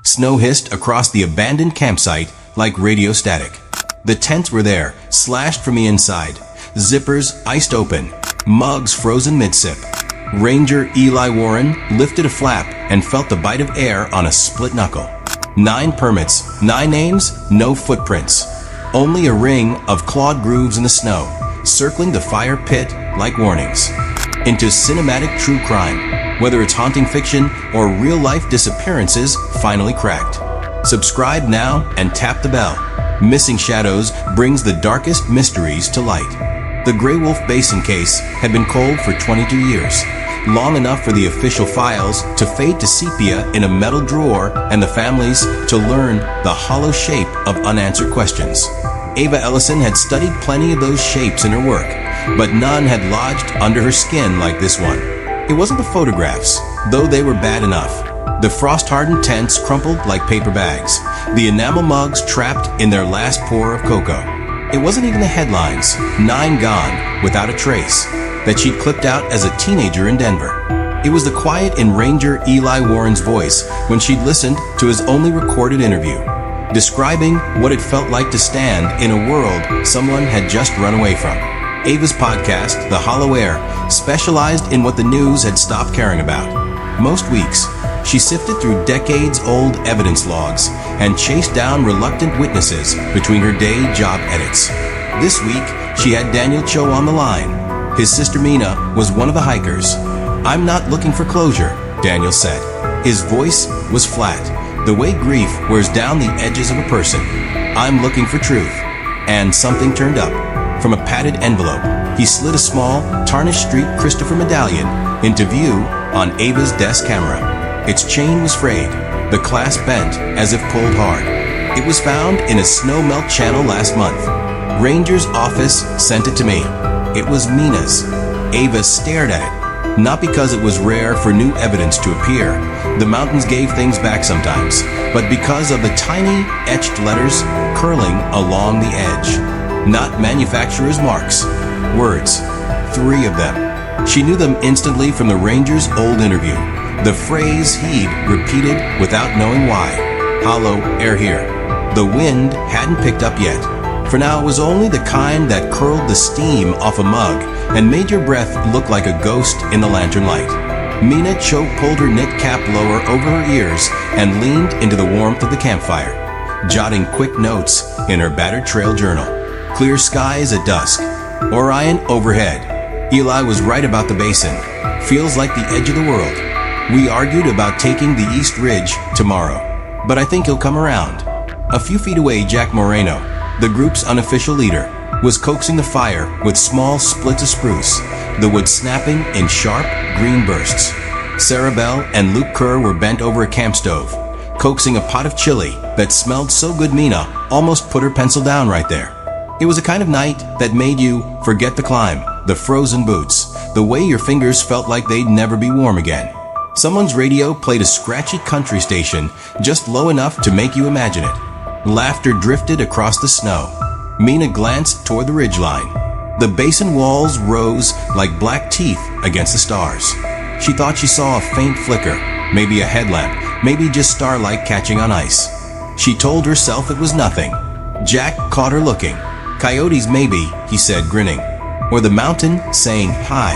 Snow hissed across the abandoned campsite like radio static. The tents were there, slashed from the inside, zippers iced open, mugs frozen mid-sip. Ranger Eli Warren lifted a flap and felt the bite of air on a split knuckle. 9 permits, 9 names, no footprints. Only a ring of clawed grooves in the snow, circling the fire pit like warnings. Into cinematic true crime, whether it's haunting fiction or real-life disappearances, finally cracked. Subscribe now and tap the bell. Missing Shadows brings the darkest mysteries to light. The Grey Wolf Basin case had been cold for 22 years, long enough for the official files to fade to sepia in a metal drawer and the families to learn the hollow shape of unanswered questions. Ava Ellison had studied plenty of those shapes in her work, but none had lodged under her skin like this one. It wasn't the photographs, though they were bad enough. The frost-hardened tents crumpled like paper bags, the enamel mugs trapped in their last pour of cocoa. It wasn't even the headlines, 9 gone, without a trace, that she'd clipped out as a teenager in Denver. It was the quiet in Ranger Eli Warren's voice when she'd listened to his only recorded interview, describing what it felt like to stand in a world someone had just run away from. Ava's podcast, The Hollow Air, specialized in what the news had stopped caring about. Most weeks, she sifted through decades-old evidence logs and chased down reluctant witnesses between her day job edits. This week, she had Daniel Cho on the line. His sister Mina was one of the hikers. "I'm not looking for closure," Daniel said. His voice was flat, the way grief wears down the edges of a person. "I'm looking for truth." And something turned up. From a padded envelope, he slid a small, tarnished street Christopher medallion into view on Ava's desk camera. Its chain was frayed, the clasp bent as if pulled hard. It was found in a snow melt channel last month. Ranger's office sent it to me. It was Mina's. Ava stared at it, not because it was rare for new evidence to appear. The mountains gave things back sometimes, but because of the tiny etched letters curling along the edge. Not manufacturer's marks. Words. 3 of them. She knew them instantly from the Ranger's old interview. The phrase he'd repeated without knowing why. Hollow air here. The wind hadn't picked up yet. For now, it was only the kind that curled the steam off a mug and made your breath look like a ghost in the lantern light. Mina pulled her knit cap lower over her ears and leaned into the warmth of the campfire, jotting quick notes in her battered trail journal. Clear skies at dusk. Orion overhead. Eli was right about the basin. Feels like the edge of the world. We argued about taking the East Ridge tomorrow, but I think he'll come around. A few feet away, Jack Moreno, the group's unofficial leader, was coaxing the fire with small splits of spruce, the wood snapping in sharp green bursts. Sarah Bell and Luke Kerr were bent over a camp stove, coaxing a pot of chili that smelled so good Mina almost put her pencil down right there. It was a kind of night that made you forget the climb, the frozen boots, the way your fingers felt like they'd never be warm again. Someone's radio played a scratchy country station just low enough to make you imagine it. Laughter drifted across the snow. Mina glanced toward the ridgeline. The basin walls rose like black teeth against the stars. She thought she saw a faint flicker, maybe a headlamp, maybe just starlight catching on ice. She told herself it was nothing. Jack caught her looking. "Coyotes maybe," he said, grinning. "Or the mountain saying hi."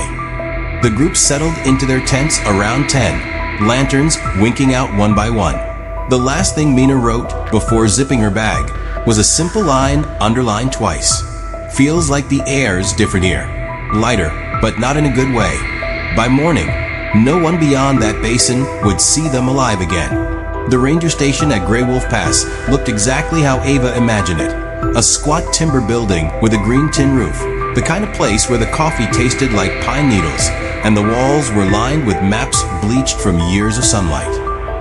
The group settled into their tents around 10, lanterns winking out one by one. The last thing Mina wrote before zipping her bag was a simple line underlined twice. "Feels like the air's different here. Lighter, but not in a good way." By morning, no one beyond that basin would see them alive again. The ranger station at Grey Wolf Pass looked exactly how Ava imagined it. A squat timber building with a green tin roof, the kind of place where the coffee tasted like pine needles and the walls were lined with maps bleached from years of sunlight.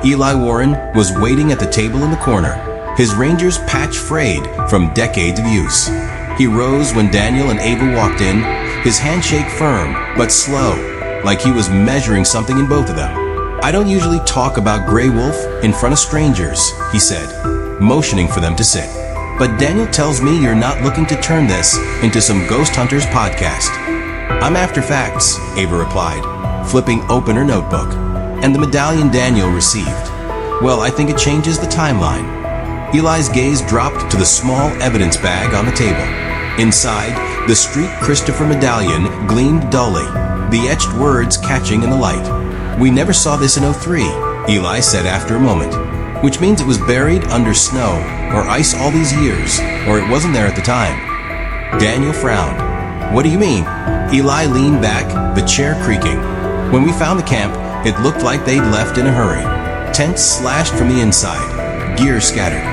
Eli Warren was waiting at the table in the corner, his ranger's patch frayed from decades of use. He rose when Daniel and Ava walked in, his handshake firm but slow, like he was measuring something in both of them. "I don't usually talk about Grey Wolf in front of strangers," he said, motioning for them to sit. "But Daniel tells me you're not looking to turn this into some ghost hunters podcast." "I'm after facts," Ava replied, flipping open her notebook, and the medallion Daniel received. Well, I think it changes the timeline. Eli's gaze dropped to the small evidence bag on the table. Inside, the Street Christopher medallion gleamed dully, the etched words catching in the light. "We never saw this in '03, Eli said after a moment. "Which means it was buried under snow or ice all these years, or it wasn't there at the time." Daniel frowned. "What do you mean?" Eli leaned back, the chair creaking. "When we found the camp, it looked like they'd left in a hurry. Tents slashed from the inside, gear scattered.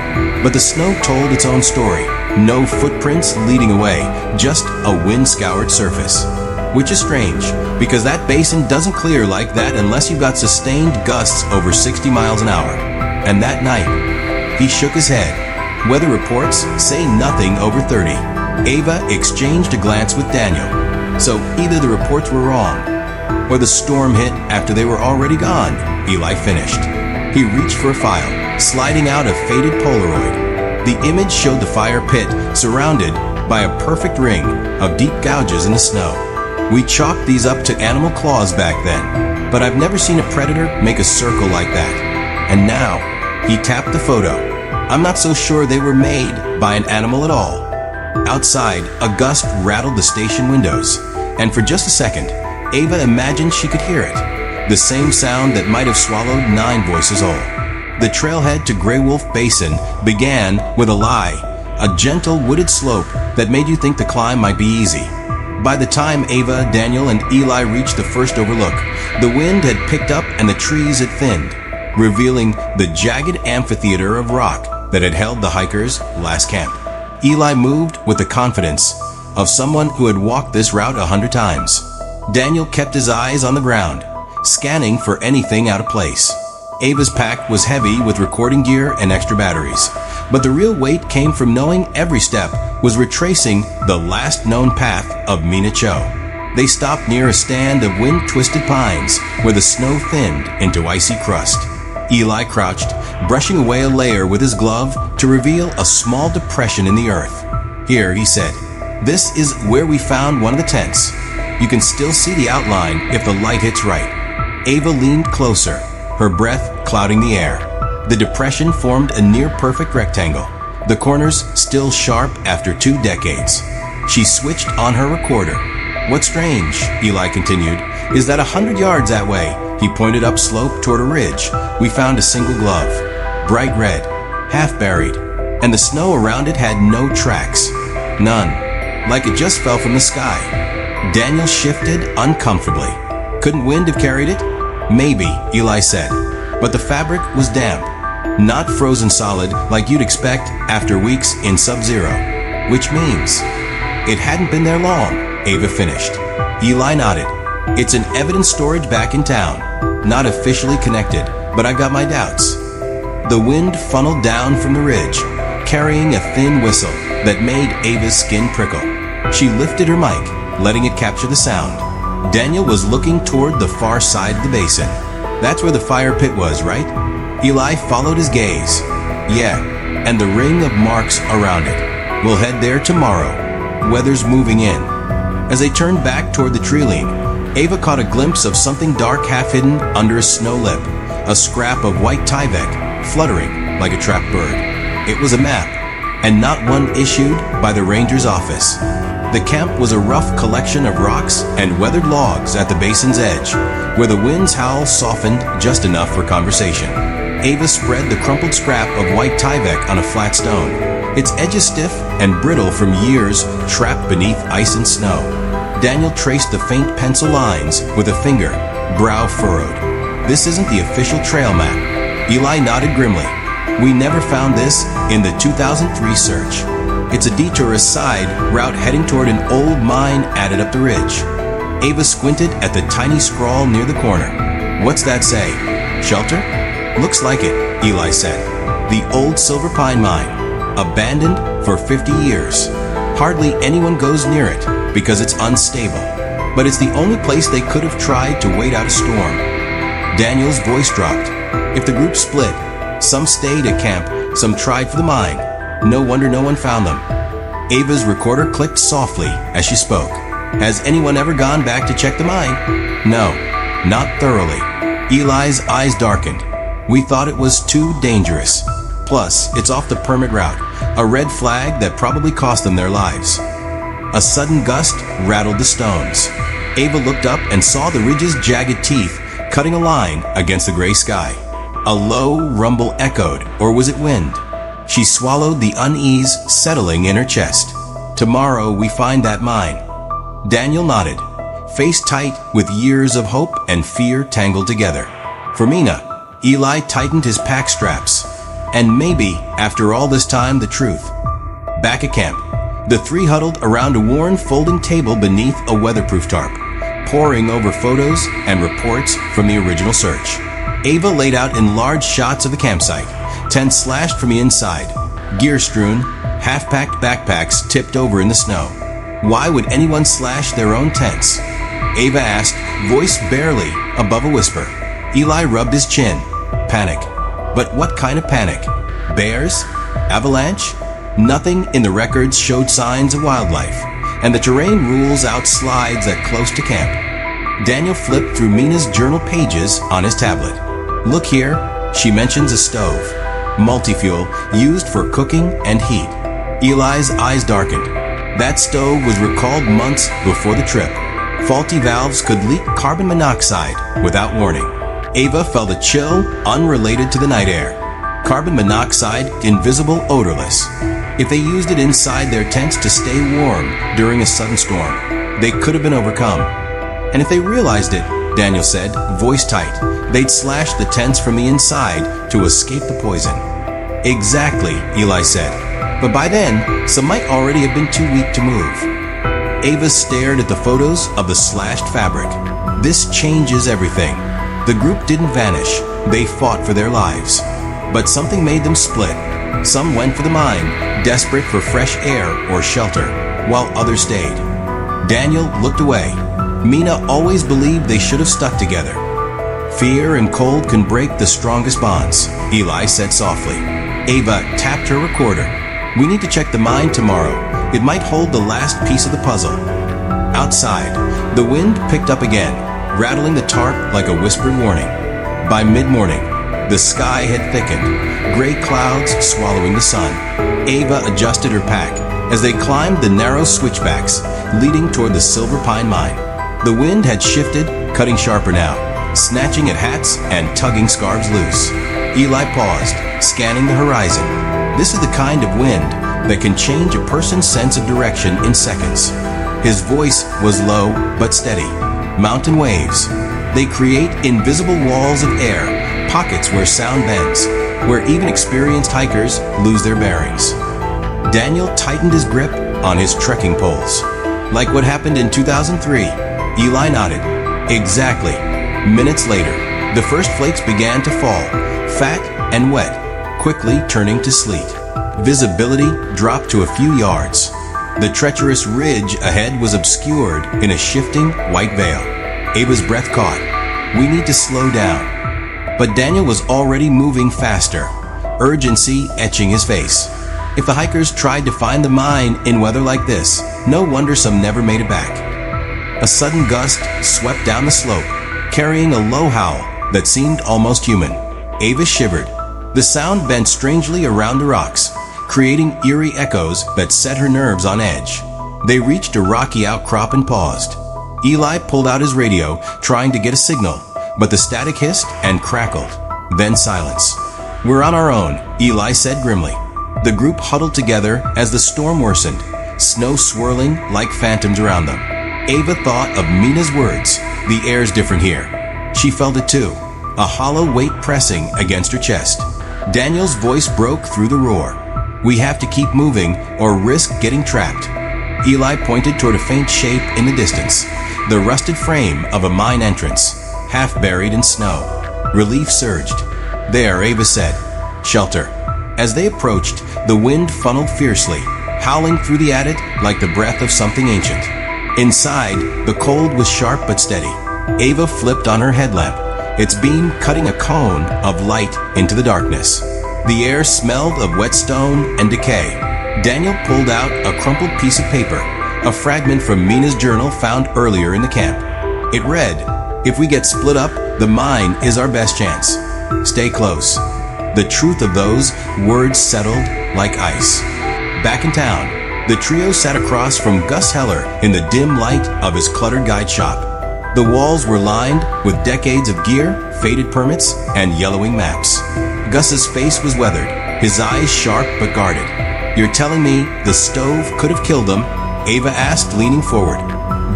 But the snow told its own story. No footprints leading away, just a wind-scoured surface. Which is strange, because that basin doesn't clear like that unless you've got sustained gusts over 60 miles an hour. And that night," he shook his head. "Weather reports say nothing over 30. Ava exchanged a glance with Daniel. So either the reports were wrong, or the storm hit after they were already gone," Eli finished. He reached for a file, sliding out a faded Polaroid. The image showed the fire pit surrounded by a perfect ring of deep gouges in the snow. "We chalked these up to animal claws back then, but I've never seen a predator make a circle like that. And now," he tapped the photo, "I'm not so sure they were made by an animal at all." Outside, a gust rattled the station windows, and for just a second, Ava imagined she could hear it, the same sound that might have swallowed 9 voices whole. The trailhead to Grey Wolf Basin began with a lie, a gentle wooded slope that made you think the climb might be easy. By the time Ava, Daniel, and Eli reached the first overlook, the wind had picked up and the trees had thinned, revealing the jagged amphitheater of rock that had held the hikers' last camp. Eli moved with the confidence of someone who had walked this route 100 times. Daniel kept his eyes on the ground, scanning for anything out of place. Ava's pack was heavy with recording gear and extra batteries, but the real weight came from knowing every step was retracing the last known path of Mina Cho. They stopped near a stand of wind-twisted pines where the snow thinned into icy crust. Eli crouched, brushing away a layer with his glove to reveal a small depression in the earth. "Here," he said, "this is where we found one of the tents. You can still see the outline if the light hits right." Ava leaned closer, her breath clouding the air. The depression formed a near-perfect rectangle, the corners still sharp after 2 decades. She switched on her recorder. "What's strange," Eli continued, "is that 100 yards that way," he pointed up slope toward a ridge, "we found a single glove, bright red, half buried, and the snow around it had no tracks. None. Like it just fell from the sky." Daniel shifted uncomfortably. "Couldn't wind have carried it?" "Maybe," Eli said, "but the fabric was damp, not frozen solid like you'd expect after weeks in sub-zero." "Which means it hadn't been there long," Ava finished. Eli nodded. "It's an evidence storage back in town. Not officially connected, but I've got my doubts." The wind funneled down from the ridge, carrying a thin whistle that made Ava's skin prickle. She lifted her mic, letting it capture the sound. Daniel was looking toward the far side of the basin. "That's where the fire pit was, right?" Eli followed his gaze. "Yeah, and the ring of marks around it. We'll head there tomorrow. Weather's moving in." As they turned back toward the treeline, Ava caught a glimpse of something dark half-hidden under a snow lip, a scrap of white Tyvek fluttering like a trapped bird. It was a map, and not one issued by the ranger's office. The camp was a rough collection of rocks and weathered logs at the basin's edge, where the wind's howl softened just enough for conversation. Ava spread the crumpled scrap of white Tyvek on a flat stone, its edges stiff and brittle from years trapped beneath ice and snow. Daniel traced the faint pencil lines with a finger, brow furrowed. "This isn't the official trail map." Eli nodded grimly. "We never found this in the 2003 search. It's a detour aside route heading toward an old mine added up the ridge." Ava squinted at the tiny scrawl near the corner. "What's that say? Shelter?" "Looks like it," Eli said. "The old Silver Pine mine, abandoned for 50 years. Hardly anyone goes near it because it's unstable, but it's the only place they could have tried to wait out a storm." Daniel's voice dropped. "If the group split, some stayed at camp, some tried for the mine. No wonder no one found them." Ava's recorder clicked softly as she spoke. "Has anyone ever gone back to check the mine?" "No, not thoroughly." Eli's eyes darkened. We thought it was too dangerous. Plus, it's off the permit route, a red flag that probably cost them their lives. A sudden gust rattled the stones. Ava looked up and saw the ridge's jagged teeth cutting a line against the gray sky. A low rumble echoed, or was it wind? She swallowed the unease settling in her chest. Tomorrow we find that mine. Daniel nodded, face tight with years of hope and fear tangled together. For Mina, Eli tightened his pack straps. And maybe, after all this time, the truth. Back at camp, the three huddled around a worn folding table beneath a weatherproof tarp, poring over photos and reports from the original search. Ava laid out enlarged shots of the campsite, tents slashed from the inside, gear strewn, half-packed backpacks tipped over in the snow. Why would anyone slash their own tents? Ava asked, voice barely above a whisper. Eli rubbed his chin. Panic. But what kind of panic? Bears? Avalanche? Nothing in the records showed signs of wildlife, and the terrain rules out slides that close to camp. Daniel flipped through Mina's journal pages on his tablet. Look here, she mentions a stove. Multi-fuel, used for cooking and heat. Eli's eyes darkened. That stove was recalled months before the trip. Faulty valves could leak carbon monoxide without warning. Ava felt a chill unrelated to the night air. Carbon monoxide, invisible, odorless. If they used it inside their tents to stay warm during a sudden storm, they could have been overcome. And if they realized it, Daniel said, voice tight, they'd slash the tents from the inside to escape the poison. Exactly, Eli said. But by then, some might already have been too weak to move. Ava stared at the photos of the slashed fabric. This changes everything. The group didn't vanish. They fought for their lives. But something made them split. Some went for the mine, desperate for fresh air or shelter, while others stayed. Daniel looked away. Mina always believed they should have stuck together. Fear and cold can break the strongest bonds, Eli said softly. Ava tapped her recorder. We need to check the mine tomorrow. It might hold the last piece of the puzzle. Outside, the wind picked up again, rattling the tarp like a whispered warning. By mid-morning, the sky had thickened, gray clouds swallowing the sun. Ava adjusted her pack as they climbed the narrow switchbacks leading toward the Silver Pine mine. The wind had shifted, cutting sharper now, snatching at hats and tugging scarves loose. Eli paused, scanning the horizon. This is the kind of wind that can change a person's sense of direction in seconds. His voice was low but steady. Mountain waves. They create invisible walls of air, pockets where sound bends, where even experienced hikers lose their bearings. Daniel tightened his grip on his trekking poles. Like what happened in 2003, Eli nodded. Exactly. Minutes later, the first flakes began to fall, fat and wet, quickly turning to sleet. Visibility dropped to a few yards. The treacherous ridge ahead was obscured in a shifting white veil. Ava's breath caught. We need to slow down. But Daniel was already moving faster, urgency etching his face. If the hikers tried to find the mine in weather like this, no wonder some never made it back. A sudden gust swept down the slope, carrying a low howl that seemed almost human. Ava shivered. The sound bent strangely around the rocks, creating eerie echoes that set her nerves on edge. They reached a rocky outcrop and paused. Eli pulled out his radio, trying to get a signal, but the static hissed and crackled. Then silence. We're on our own, Eli said grimly. The group huddled together as the storm worsened, snow swirling like phantoms around them. Ava thought of Mina's words. The air's different here. She felt it too, a hollow weight pressing against her chest. Daniel's voice broke through the roar. We have to keep moving or risk getting trapped. Eli pointed toward a faint shape in the distance, the rusted frame of a mine entrance, half buried in snow. Relief surged. There, Ava said. Shelter. As they approached, the wind funneled fiercely, howling through the attic like the breath of something ancient. Inside, the cold was sharp but steady. Ava flipped on her headlamp, its beam cutting a cone of light into the darkness. The air smelled of wet stone and decay. Daniel pulled out a crumpled piece of paper, a fragment from Mina's journal found earlier in the camp. It read, "If we get split up, the mine is our best chance. Stay close. The truth of those words settled like ice. Back in town, the trio sat across from Gus Heller in the dim light of his cluttered guide shop. The walls were lined with decades of gear, faded permits, and yellowing maps. Gus's face was weathered, his eyes sharp but guarded. "You're telling me the stove could have killed him?" Ava asked, leaning forward.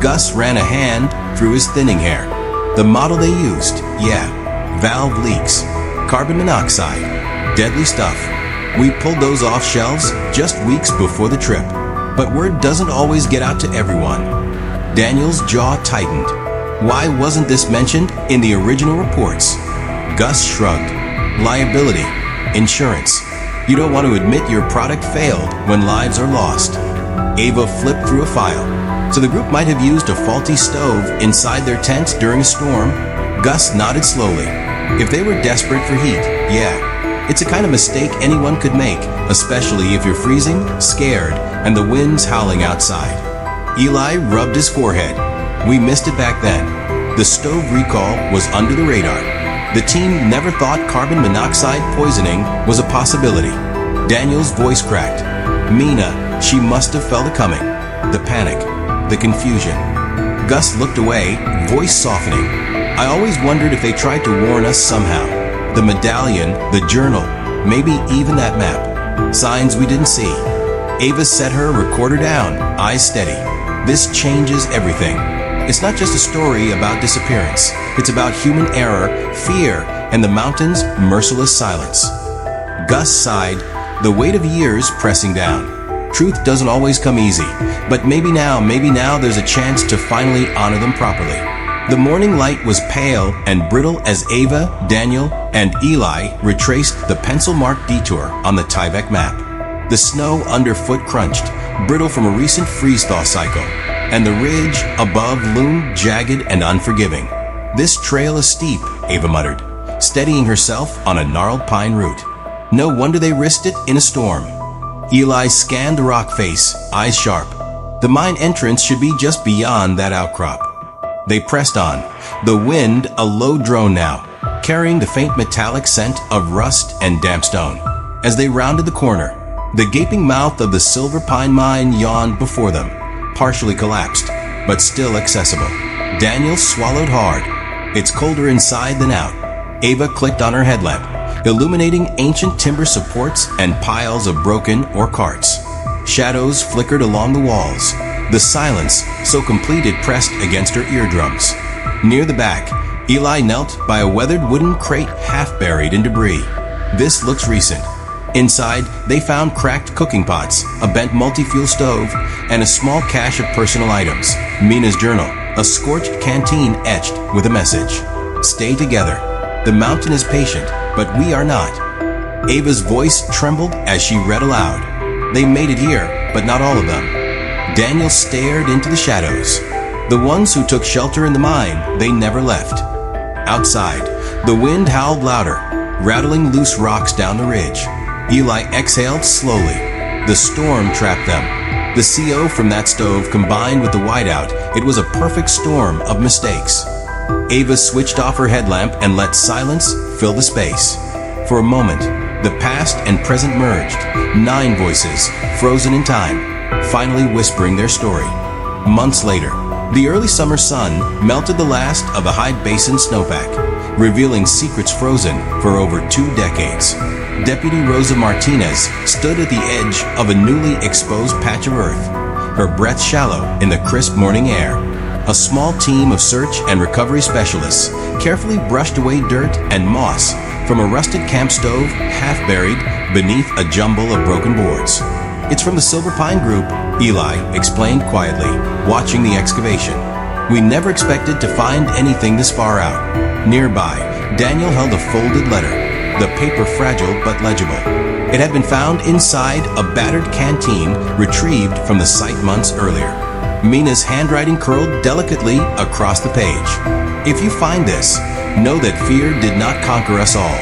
Gus ran a hand through his thinning hair. "The model they used, yeah. Valve leaks. Carbon monoxide. Deadly stuff. We pulled those off shelves just weeks before the trip. But word doesn't always get out to everyone." Daniel's jaw tightened. Why wasn't this mentioned in the original reports? Gus shrugged. "Liability. Insurance. You don't want to admit your product failed when lives are lost." Ava flipped through a file. "So the group might have used a faulty stove inside their tent during a storm?" Gus nodded slowly. "If they were desperate for heat, yeah. It's a kind of mistake anyone could make, especially if you're freezing, scared, and the wind's howling outside." Eli rubbed his forehead. "We missed it back then. The stove recall was under the radar. The team never thought carbon monoxide poisoning was a possibility." Daniel's voice cracked. "Mina, she must have felt it coming. The panic, the confusion." Gus looked away, voice softening. "I always wondered if they tried to warn us somehow. The medallion, the journal, maybe even that map. Signs we didn't see." Ava set her recorder down, eyes steady. "This changes everything. It's not just a story about disappearance. It's about human error, fear, and the mountain's merciless silence." Gus sighed, the weight of years pressing down. Truth doesn't always come easy, but maybe now there's a chance to finally honor them properly. The morning light was pale and brittle as Ava, Daniel, and Eli retraced the pencil-marked detour on the Tyvek map. The snow underfoot crunched, brittle from a recent freeze-thaw cycle, and the ridge above loomed jagged and unforgiving. "This trail is steep," Ava muttered, steadying herself on a gnarled pine root. "No wonder they risked it in a storm." Eli scanned the rock face, eyes sharp. The mine entrance should be just beyond that outcrop. They pressed on, the wind a low drone now, carrying the faint metallic scent of rust and damp stone. As they rounded the corner, the gaping mouth of the silver pine mine yawned before them, partially collapsed, but still accessible. Daniel swallowed hard. "It's colder inside than out." Ava clicked on her headlamp, illuminating ancient timber supports and piles of broken ore carts. Shadows flickered along the walls, the silence so complete it pressed against her eardrums. Near the back, Eli knelt by a weathered wooden crate half buried in debris. "This looks recent." Inside, they found cracked cooking pots, a bent multi-fuel stove, and a small cache of personal items. Mina's journal, a scorched canteen etched with a message. "Stay together. The mountain is patient, but we are not." Ava's voice trembled as she read aloud. "They made it here, but not all of them." Daniel stared into the shadows. "The ones who took shelter in the mine, they never left." Outside, the wind howled louder, rattling loose rocks down the ridge. Eli exhaled slowly. The storm trapped them. The CO from that stove combined with the whiteout, it was a perfect storm of mistakes. Ava switched off her headlamp and let silence fill the space. For a moment, the past and present merged, 9 voices, frozen in time, finally whispering their story. Months later, the early summer sun melted the last of the high basin snowpack, revealing secrets frozen for over 2 decades. Deputy Rosa Martinez stood at the edge of a newly exposed patch of earth, her breath shallow in the crisp morning air. A small team of search and recovery specialists carefully brushed away dirt and moss from a rusted camp stove half buried beneath a jumble of broken boards. "It's from the Silver Pine Group," Eli explained quietly, watching the excavation. "We never expected to find anything this far out." Nearby, Daniel held a folded letter, the paper fragile but legible. It had been found inside a battered canteen retrieved from the site months earlier. Mina's handwriting curled delicately across the page. "If you find this, know that fear did not conquer us all.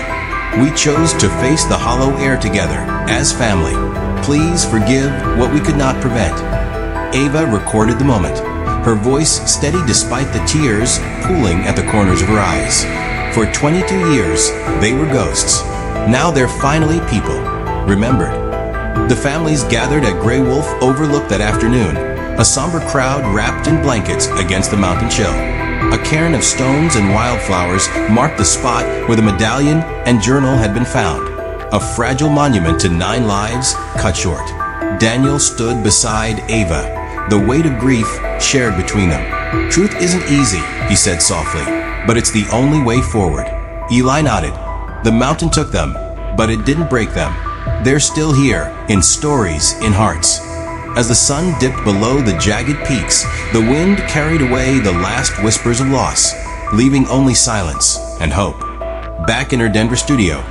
We chose to face the hollow air together, as family. Please forgive what we could not prevent." Ava recorded the moment, her voice steady despite the tears pooling at the corners of her eyes. For 22 years, they were ghosts. Now they're finally people, remembered. The families gathered at Grey Wolf overlooked that afternoon, a somber crowd wrapped in blankets against the mountain chill. A cairn of stones and wildflowers marked the spot where the medallion and journal had been found, a fragile monument to 9 lives cut short. Daniel stood beside Ava, the weight of grief shared between them. Truth isn't easy, he said softly, but it's the only way forward. Eli nodded. The mountain took them, but it didn't break them. They're still here, in stories, in hearts. As the sun dipped below the jagged peaks, the wind carried away the last whispers of loss, leaving only silence and hope. Back in her Denver studio,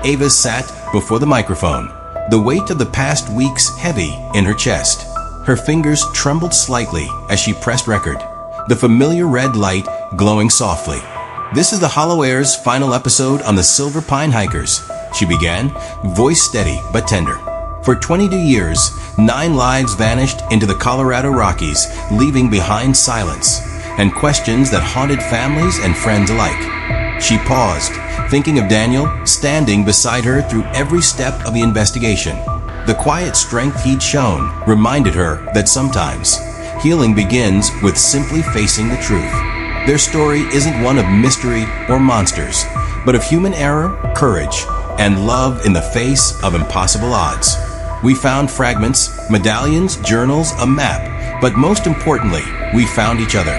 Ava sat before the microphone, the weight of the past weeks heavy in her chest. Her fingers trembled slightly as she pressed record, the familiar red light glowing softly. This is the Hollow Air's final episode on the Silver Pine Hikers, she began, voice steady but tender. For 22 years, 9 lives vanished into the Colorado Rockies, leaving behind silence and questions that haunted families and friends alike. She paused, thinking of Daniel standing beside her through every step of the investigation. The quiet strength he'd shown reminded her that sometimes healing begins with simply facing the truth. Their story isn't one of mystery or monsters, but of human error, courage, and love in the face of impossible odds. We found fragments, medallions, journals, a map, but most importantly, we found each other.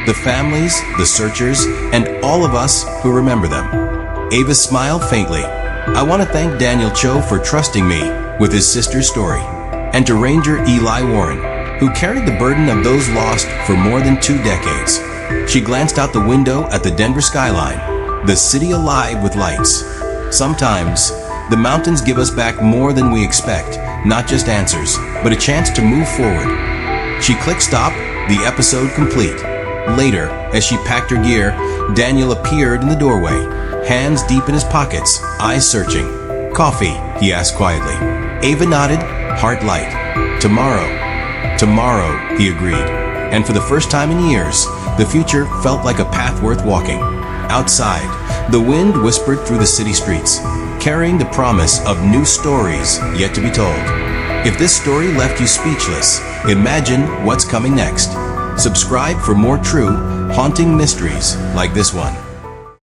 The families, the searchers, and all of us who remember them. Ava smiled faintly. I want to thank Daniel Cho for trusting me with his sister's story, and to Ranger Eli Warren, who carried the burden of those lost for more than 2 decades. She glanced out the window at the Denver skyline, the city alive with lights. Sometimes, the mountains give us back more than we expect, not just answers, but a chance to move forward. She clicked stop, the episode complete. Later, as she packed her gear, Daniel appeared in the doorway, hands deep in his pockets, eyes searching. Coffee, he asked quietly. Ava nodded, heart light. Tomorrow, he agreed. And for the first time in years, the future felt like a path worth walking. Outside, the wind whispered through the city streets, carrying the promise of new stories yet to be told. If this story left you speechless, imagine what's coming next. Subscribe for more true, haunting mysteries like this one.